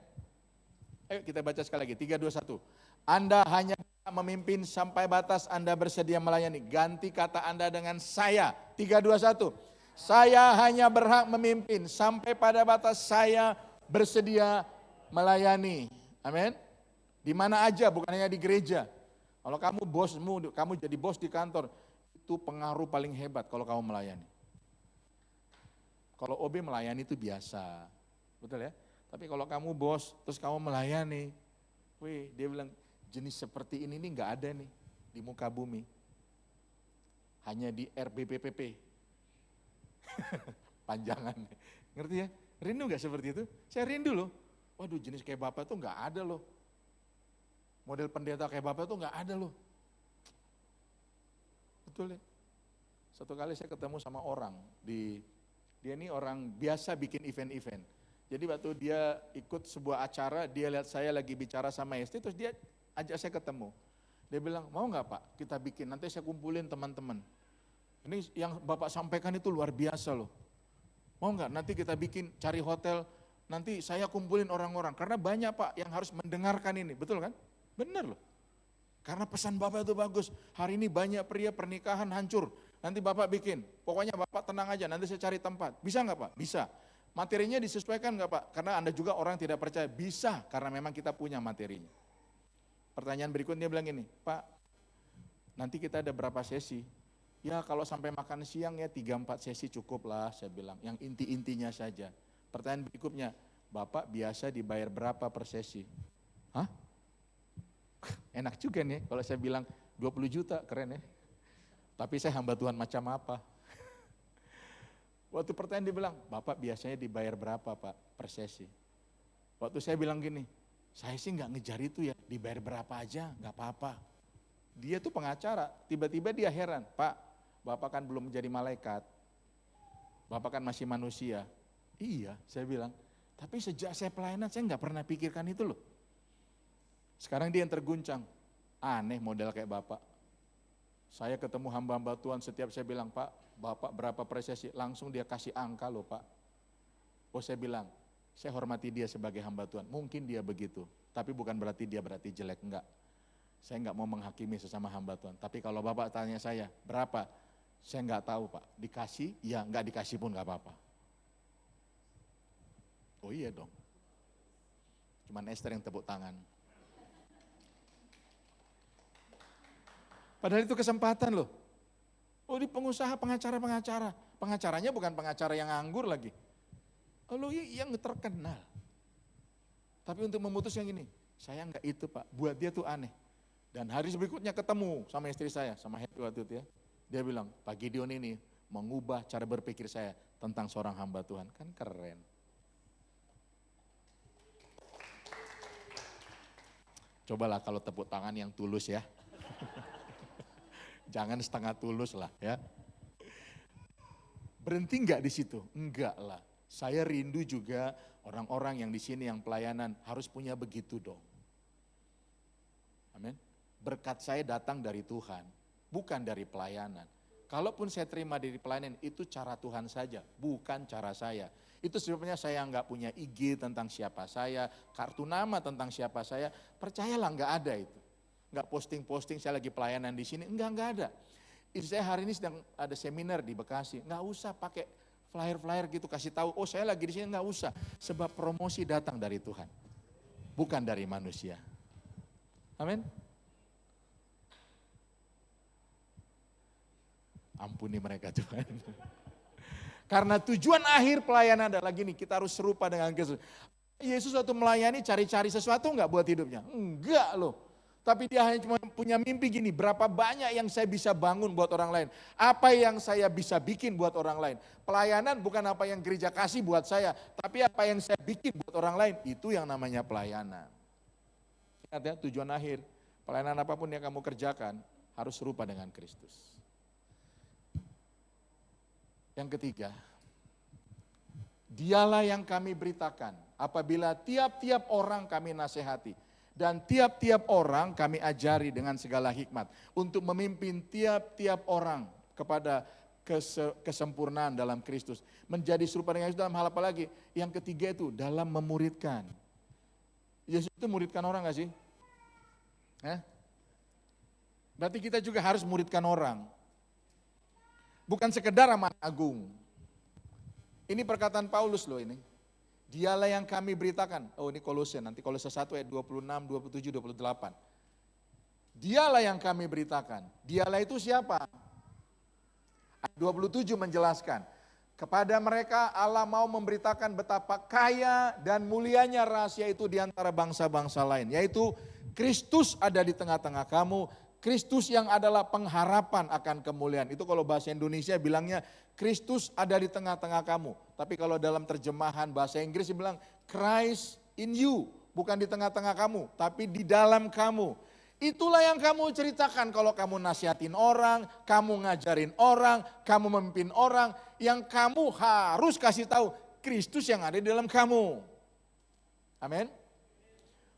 Ayo kita baca sekali lagi, 3:21. Anda hanya memimpin sampai batas Anda bersedia melayani. Ganti kata Anda dengan saya. 3:21. Saya hanya berhak memimpin sampai pada batas saya bersedia melayani. Amin. Di mana aja, bukan hanya di gereja. Kalau kamu bosmu, kamu jadi bos di kantor, itu pengaruh paling hebat kalau kamu melayani. Kalau OB melayani itu biasa, betul ya? Tapi kalau kamu bos, terus kamu melayani, dia bilang jenis seperti ini nih nggak ada nih di muka bumi. Hanya di RBPPP. Panjangan, ngerti ya? Rindu gak seperti itu? Saya rindu loh. Waduh, jenis kayak Bapak tuh nggak ada loh. Model pendeta kayak Bapak tuh nggak ada loh. Betul ya? Satu kali saya ketemu sama orang, dia ini orang biasa bikin event-event. Jadi waktu dia ikut sebuah acara, dia lihat saya lagi bicara sama istri, terus dia ajak saya ketemu. Dia bilang, mau nggak Pak kita bikin, nanti saya kumpulin teman-teman. Ini yang Bapak sampaikan itu luar biasa loh. Mau nggak nanti kita bikin, cari hotel, nanti saya kumpulin orang-orang. Karena banyak Pak yang harus mendengarkan ini, betul kan? Benar loh. Karena pesan Bapak itu bagus, hari ini banyak pria pernikahan hancur. Nanti Bapak bikin, pokoknya Bapak tenang aja, nanti saya cari tempat. Bisa nggak Pak? Bisa. Materinya disesuaikan nggak Pak? Karena Anda juga orang tidak percaya. Bisa, karena memang kita punya materinya. Pertanyaan berikutnya bilang gini, Pak, nanti kita ada berapa sesi? Ya kalau sampai makan siang ya 3-4 sesi cukup lah, saya bilang. Yang inti-intinya saja. Pertanyaan berikutnya, Bapak biasa dibayar berapa per sesi? Hah? Enak juga nih kalau saya bilang 20 juta, keren ya. Tapi saya hamba Tuhan macam apa? Waktu pertanyaan dia bilang, Bapak biasanya dibayar berapa Pak per sesi? Waktu saya bilang gini, saya sih nggak ngejar itu ya, dibayar berapa aja, nggak apa-apa. Dia tuh pengacara, tiba-tiba dia heran, Pak, Bapak kan belum menjadi malaikat, Bapak kan masih manusia. Iya, saya bilang, tapi sejak saya pelayanan saya nggak pernah pikirkan itu loh. Sekarang dia yang terguncang, aneh model kayak Bapak. Saya ketemu hamba-hamba Tuhan, setiap saya bilang, Pak, Bapak berapa per sesi? Langsung dia kasih angka loh Pak. Oh saya bilang, saya hormati dia sebagai hamba Tuhan. Mungkin dia begitu, tapi bukan berarti dia berarti jelek, enggak. Saya enggak mau menghakimi sesama hamba Tuhan. Tapi kalau Bapak tanya saya, berapa? Saya enggak tahu Pak. Dikasih, ya enggak dikasih pun enggak apa-apa. Oh iya dong. Cuman Esther yang tepuk tangan. Padahal itu kesempatan loh. Oh di pengusaha, pengacara. Pengacaranya bukan pengacara yang nganggur lagi. Oh yang terkenal. Tapi untuk memutus yang ini, saya enggak itu Pak, buat dia tuh aneh. Dan hari berikutnya ketemu sama istri saya, sama Happy waktu itu ya. Dia bilang, Pak Gideon ini mengubah cara berpikir saya tentang seorang hamba Tuhan. Kan keren. Cobalah kalau tepuk tangan yang tulus ya. Jangan setengah tulus lah ya. Berhenti enggak di situ? Enggak lah. Saya rindu juga orang-orang yang di sini yang pelayanan harus punya begitu dong. Amin. Berkat saya datang dari Tuhan, bukan dari pelayanan. Kalaupun saya terima dari pelayanan, itu cara Tuhan saja, bukan cara saya. Itu sebabnya saya enggak punya IG tentang siapa saya, kartu nama tentang siapa saya. Percayalah enggak ada itu. Enggak posting-posting saya lagi pelayanan di sini, enggak ada. Saya hari ini sedang ada seminar di Bekasi, enggak usah pakai flyer-flyer gitu kasih tahu, oh saya lagi di sini, enggak usah. Sebab promosi datang dari Tuhan, bukan dari manusia. Amin. Ampuni mereka Tuhan. Karena tujuan akhir pelayanan adalah gini, kita harus serupa dengan Yesus. Yesus waktu melayani cari-cari sesuatu enggak buat hidupnya? Enggak loh. Tapi dia hanya cuma punya mimpi gini, berapa banyak yang saya bisa bangun buat orang lain. Apa yang saya bisa bikin buat orang lain. Pelayanan bukan apa yang gereja kasih buat saya, tapi apa yang saya bikin buat orang lain, itu yang namanya pelayanan. Ingat ya, tujuan akhir, pelayanan apapun yang kamu kerjakan, harus serupa dengan Kristus. Yang ketiga, dialah yang kami beritakan, apabila tiap-tiap orang kami nasihati. Dan tiap-tiap orang kami ajari dengan segala hikmat untuk memimpin tiap-tiap orang kepada kesempurnaan dalam Kristus. Menjadi serupa dengan Yesus dalam hal apa lagi? Yang ketiga itu dalam memuridkan. Yesus itu muridkan orang gak sih? Berarti kita juga harus muridkan orang. Bukan sekedar amanat agung. Ini perkataan Paulus loh ini. Dialah yang kami beritakan. Oh ini Kolose, nanti Kolose 1 ayat 26, 27, 28. Dialah yang kami beritakan. Dialah itu siapa? Ayat 27 menjelaskan. Kepada mereka Allah mau memberitakan betapa kaya dan mulianya rahasia itu di antara bangsa-bangsa lain. Yaitu Kristus ada di tengah-tengah kamu. Kristus yang adalah pengharapan akan kemuliaan. Itu kalau bahasa Indonesia bilangnya Kristus ada di tengah-tengah kamu. Tapi kalau dalam terjemahan bahasa Inggris bilang Christ in you, bukan di tengah-tengah kamu, tapi di dalam kamu. Itulah yang kamu ceritakan kalau kamu nasihatin orang, kamu ngajarin orang, kamu memimpin orang, yang kamu harus kasih tahu Kristus yang ada di dalam kamu. Amin.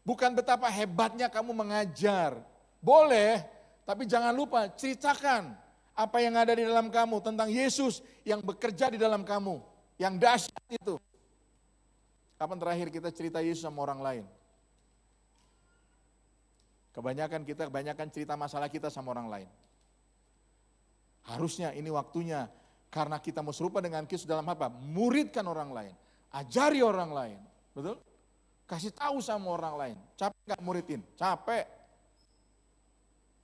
Bukan betapa hebatnya kamu mengajar. Boleh, tapi jangan lupa ceritakan apa yang ada di dalam kamu tentang Yesus yang bekerja di dalam kamu. Yang dahsyat itu. Kapan terakhir kita cerita Yesus sama orang lain? Kebanyakan cerita masalah kita sama orang lain. Harusnya ini waktunya, karena kita mau serupa dengan Kristus dalam apa? Muridkan orang lain, ajari orang lain, betul? Kasih tahu sama orang lain. Capek gak muridin? Capek.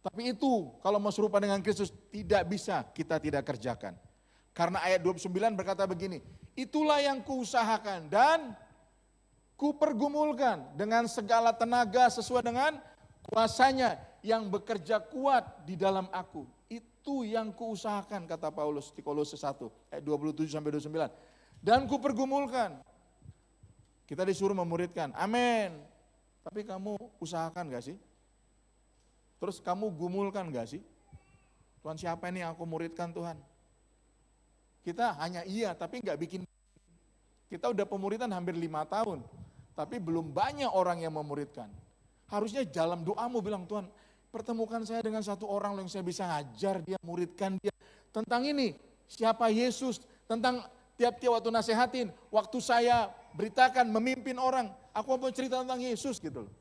Tapi itu kalau mau serupa dengan Kristus tidak bisa kita tidak kerjakan. Karena ayat 29 berkata begini, itulah yang kuusahakan dan kupergumulkan dengan segala tenaga sesuai dengan kuasanya yang bekerja kuat di dalam aku. Itu yang kuusahakan, kata Paulus di Kolose 1 ayat 27-29. Dan kupergumulkan. Kita disuruh memuridkan, amin. Tapi kamu usahakan gak sih? Terus kamu gumulkan gak sih? Tuhan, siapa ini yang aku muridkan Tuhan? Kita hanya iya tapi gak bikin. Kita udah pemuridan hampir 5 tahun. Tapi belum banyak orang yang memuridkan. Harusnya dalam doamu bilang, Tuhan pertemukan saya dengan satu orang yang saya bisa ngajar dia, muridkan dia. Tentang ini, siapa Yesus, tentang tiap-tiap waktu nasehatin, waktu saya beritakan, memimpin orang, aku mau cerita tentang Yesus gitu loh.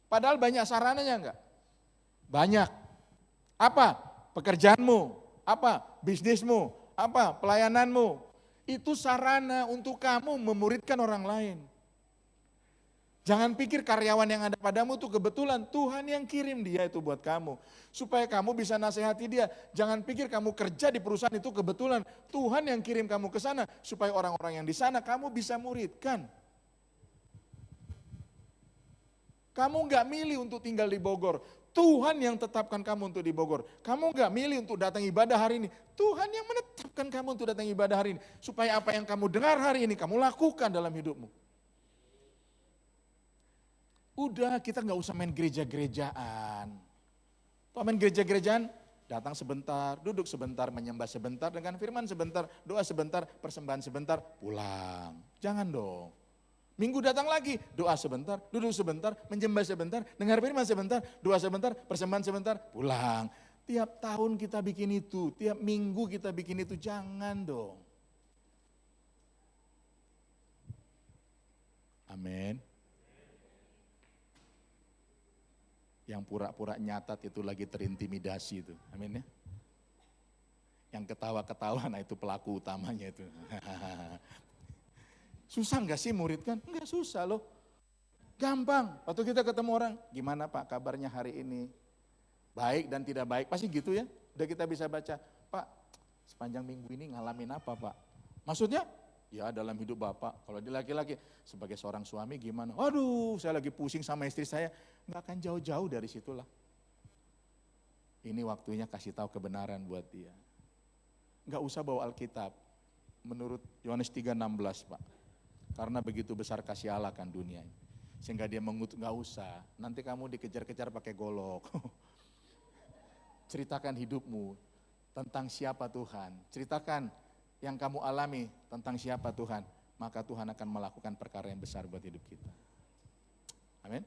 Padahal banyak sarananya enggak? Banyak. Apa? Pekerjaanmu, apa? Bisnismu, apa? Pelayananmu. Itu sarana untuk kamu memuridkan orang lain. Jangan pikir karyawan yang ada padamu itu kebetulan, Tuhan yang kirim dia itu buat kamu. Supaya kamu bisa nasihati dia. Jangan pikir kamu kerja di perusahaan itu kebetulan, Tuhan yang kirim kamu ke sana. Supaya orang-orang yang di sana kamu bisa muridkan. Kamu gak milih untuk tinggal di Bogor, Tuhan yang tetapkan kamu untuk di Bogor. Kamu gak milih untuk datang ibadah hari ini, Tuhan yang menetapkan kamu untuk datang ibadah hari ini. Supaya apa yang kamu dengar hari ini, kamu lakukan dalam hidupmu. Udah, kita nggak usah main gereja-gerejaan. Kalau main gereja-gerejaan, datang sebentar, duduk sebentar, menyembah sebentar, dengan firman sebentar, doa sebentar, persembahan sebentar, pulang. Jangan dong. Minggu datang lagi, doa sebentar, duduk sebentar, menyembah sebentar, dengar firman sebentar, doa sebentar, persembahan sebentar, pulang. Tiap tahun kita bikin itu, tiap minggu kita bikin itu, jangan dong. Amin. Yang pura-pura nyatat itu lagi terintimidasi itu, amin ya. Yang ketawa-ketawa, nah itu pelaku utamanya itu. Susah enggak sih muridkan? Enggak susah loh. Gampang, waktu kita ketemu orang, gimana Pak kabarnya hari ini? Baik dan tidak baik, pasti gitu ya. Udah kita bisa baca, Pak sepanjang minggu ini ngalamin apa Pak? Maksudnya? Ya dalam hidup Bapak, kalau dia laki-laki sebagai seorang suami gimana? Waduh saya lagi pusing sama istri saya, nggak akan jauh-jauh dari situlah. Ini waktunya kasih tahu kebenaran buat dia. Nggak usah bawa Alkitab, menurut Yohanes 3:16 Pak. Karena begitu besar kasih Allah kan dunia. Sehingga dia mengutuk, nggak usah, nanti kamu dikejar-kejar pakai golok. Ceritakan hidupmu tentang siapa Tuhan, ceritakan yang kamu alami tentang siapa Tuhan, maka Tuhan akan melakukan perkara yang besar buat hidup kita. Amin.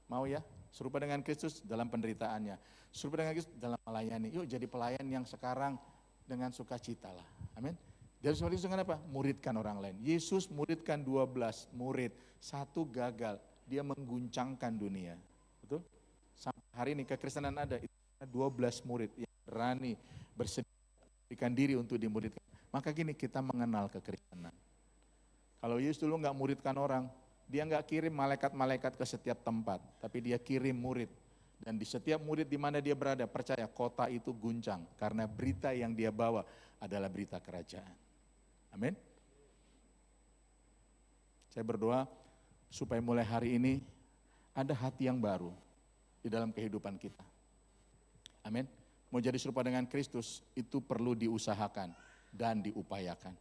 Mau ya, serupa dengan Kristus dalam penderitaannya, serupa dengan Kristus dalam melayani. Yuk jadi pelayan yang sekarang dengan sukacita lah. Amin. Dari seperti itu dengan apa? Muridkan orang lain. Yesus muridkan 12 murid, satu gagal, dia mengguncangkan dunia. Betul? Sampai hari ini kekristenan ada 12 murid yang berani bersedia berikan diri untuk dimuridkan. Maka gini, kita mengenal kekristenan. Kalau Yesus dulu nggak muridkan orang, dia nggak kirim malaikat-malaikat ke setiap tempat, tapi dia kirim murid. Dan di setiap murid di mana dia berada, percaya kota itu guncang, karena berita yang dia bawa adalah berita kerajaan. Amin. Saya berdoa supaya mulai hari ini ada hati yang baru di dalam kehidupan kita. Amin. Mau jadi serupa dengan Kristus itu perlu diusahakan dan diupayakan.